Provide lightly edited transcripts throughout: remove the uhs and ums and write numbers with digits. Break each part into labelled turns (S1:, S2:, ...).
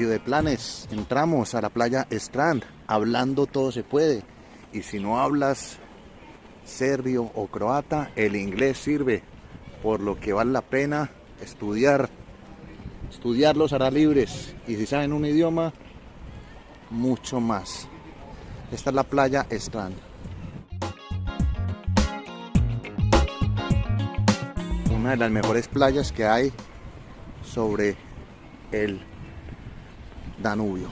S1: cambio de planes. Entramos a la playa Strand. Hablando todo se puede. Y si no hablas serbio o croata, el inglés sirve. Por lo que vale la pena estudiar. Estudiar los hará libres. Y si saben un idioma, mucho más. Esta es la playa Strand. Una de las mejores playas que hay sobre el Danubio.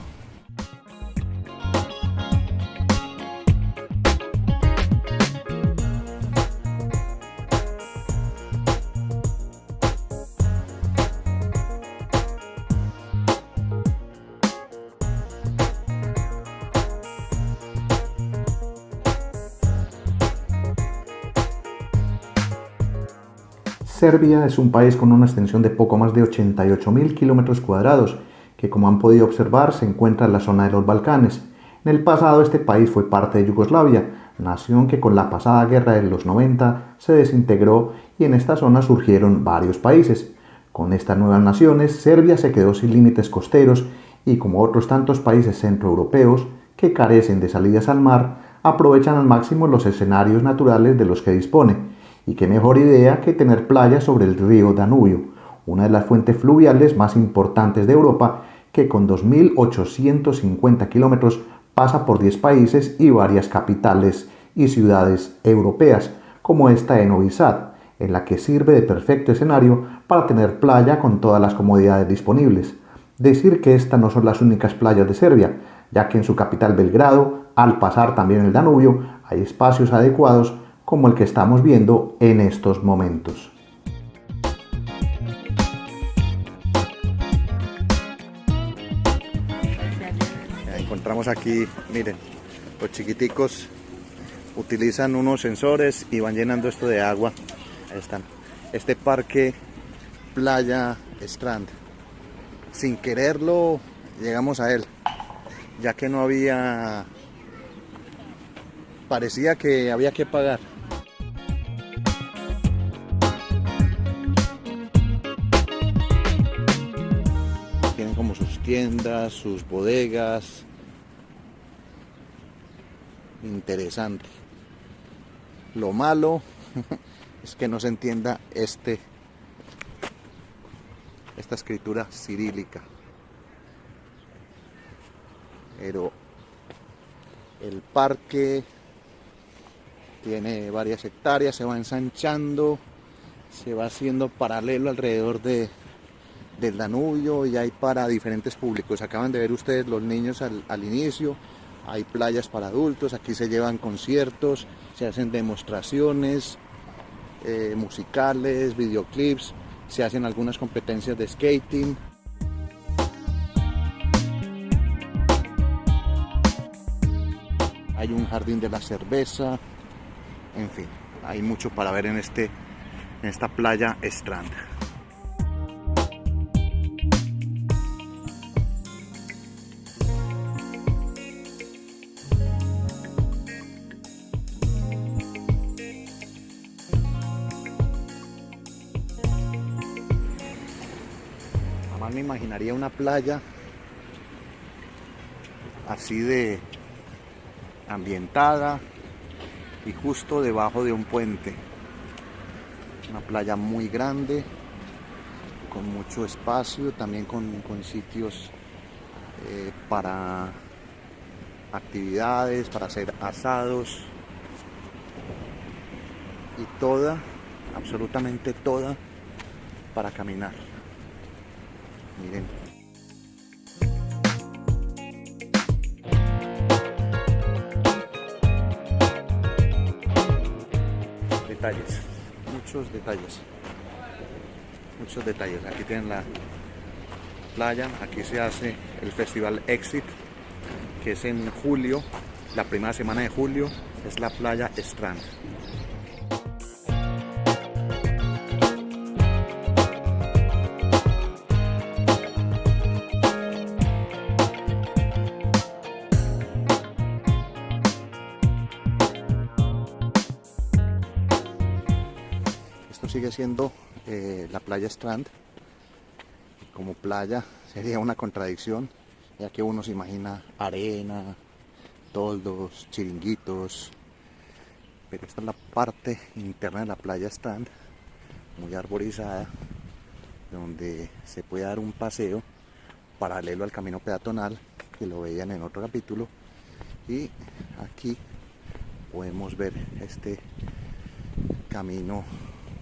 S2: Serbia es un país con una extensión de poco más de 88.000 kilómetros cuadrados, que como han podido observar se encuentra en la zona de los Balcanes. En el pasado este país fue parte de Yugoslavia, nación que con la pasada guerra de los 90 se desintegró y en esta zona surgieron varios países. Con estas nuevas naciones, Serbia se quedó sin límites costeros y como otros tantos países centroeuropeos que carecen de salidas al mar, aprovechan al máximo los escenarios naturales de los que dispone. Y qué mejor idea que tener playas sobre el río Danubio, una de las fuentes fluviales más importantes de Europa, que con 2.850 kilómetros pasa por 10 países y varias capitales y ciudades europeas, como esta de Novi Sad, en la que sirve de perfecto escenario para tener playa con todas las comodidades disponibles. Decir que estas no son las únicas playas de Serbia, ya que en su capital Belgrado, al pasar también el Danubio, hay espacios adecuados como el que estamos viendo en estos momentos.
S1: Encontramos aquí, miren, los chiquiticos utilizan unos sensores y van llenando esto de agua. Ahí están. Este parque Playa Strand. Sin quererlo llegamos a él, ya que no había... parecía que había que pagar. Tienen como sus tiendas, sus bodegas. Interesante. Lo malo es que no se entienda esta escritura cirílica. Pero el parque tiene varias hectáreas, se va ensanchando, se va haciendo paralelo alrededor del Danubio y hay para diferentes públicos. Acaban de ver ustedes los niños al inicio, hay playas para adultos, aquí se llevan conciertos, se hacen demostraciones musicales, videoclips, se hacen algunas competencias de skating. Hay un jardín de la cerveza, en fin, hay mucho para ver en esta playa Strand. Jamás me imaginaría una playa así de ambientada y justo debajo de un puente. Una playa muy grande, con mucho espacio, también con sitios para actividades, para hacer asados y toda, absolutamente toda, para caminar. Miren. Detalles, muchos detalles. Aquí tienen la playa, aquí se hace el festival Exit, que es en julio, la primera semana de julio, es la playa Strand. Esto sigue siendo la playa Strand. Como playa sería una contradicción, ya que uno se imagina arena, toldos, chiringuitos, pero esta es la parte interna de la playa Strand, muy arborizada, donde se puede dar un paseo paralelo al camino peatonal, que lo veían en otro capítulo, y aquí podemos ver este camino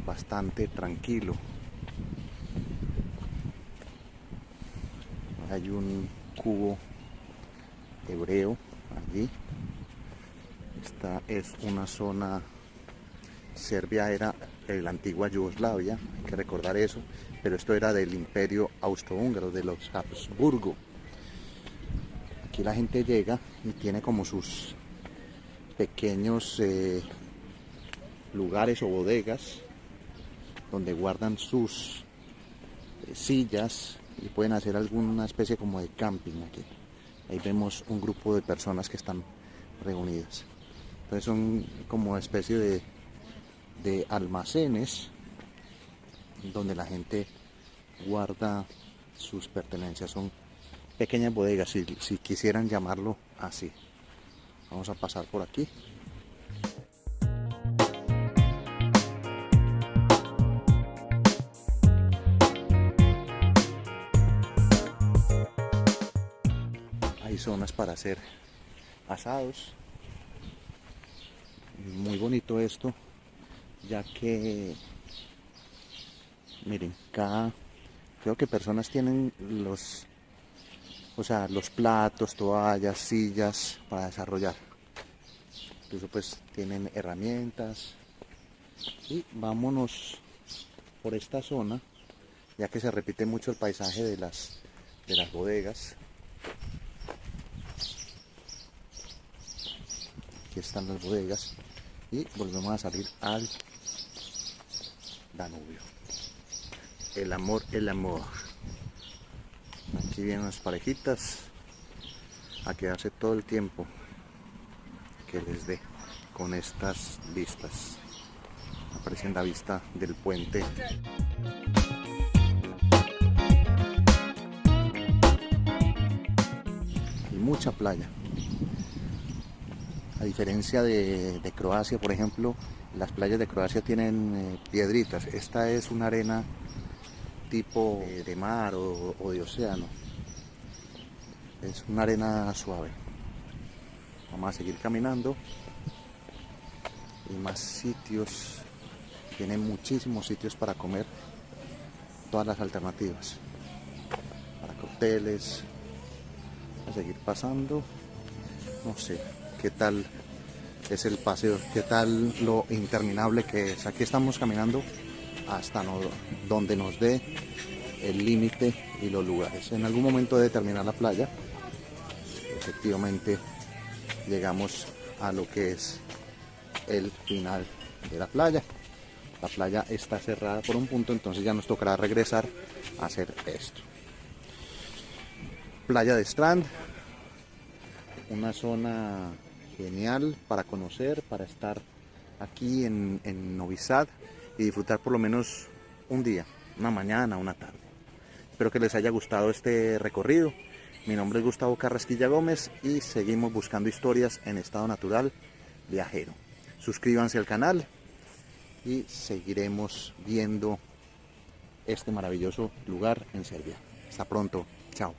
S1: bastante tranquilo. Hay un cubo hebreo allí. Esta es una zona, Serbia era la antigua Yugoslavia, hay que recordar eso, pero esto era del Imperio Austrohúngaro, de los Habsburgo. Aquí la gente llega y tiene como sus pequeños lugares o bodegas donde guardan sus sillas y pueden hacer alguna especie como de camping aquí. Ahí vemos un grupo de personas que están reunidas. Entonces son como especie de almacenes donde la gente guarda sus pertenencias. Son pequeñas bodegas, si quisieran llamarlo así. Vamos a pasar por aquí. Hay zonas para hacer asados. Muy bonito esto, ya que miren, creo que personas tienen los platos, toallas, sillas para desarrollar. Incluso pues tienen herramientas. Y vámonos por esta zona, ya que se repite mucho el paisaje de las bodegas. Aquí están las bodegas y volvemos a salir al Danubio. El amor, el amor. Aquí vienen las parejitas a quedarse todo el tiempo que les dé con estas vistas. Aparece la vista del puente. Y mucha playa. A diferencia de Croacia, por ejemplo, las playas de Croacia tienen piedritas. Esta es una arena tipo de mar o de océano. Es una arena suave. Vamos a seguir caminando. Y más sitios. Tienen muchísimos sitios para comer. Todas las alternativas. Para cócteles. Vamos a seguir pasando. No sé qué tal es el paseo, qué tal lo interminable que es. Aquí estamos caminando hasta donde nos dé el límite y los lugares. En algún momento de terminar la playa, efectivamente llegamos a lo que es el final de la playa. La playa está cerrada por un punto, entonces ya nos tocará regresar a hacer esto. Playa de Strand, una zona genial para conocer, para estar aquí en Novi Sad y disfrutar por lo menos un día, una mañana, una tarde. Espero que les haya gustado este recorrido. Mi nombre es Gustavo Carrasquilla Gómez y seguimos buscando historias en estado natural viajero. Suscríbanse al canal y seguiremos viendo este maravilloso lugar en Serbia. Hasta pronto, chao.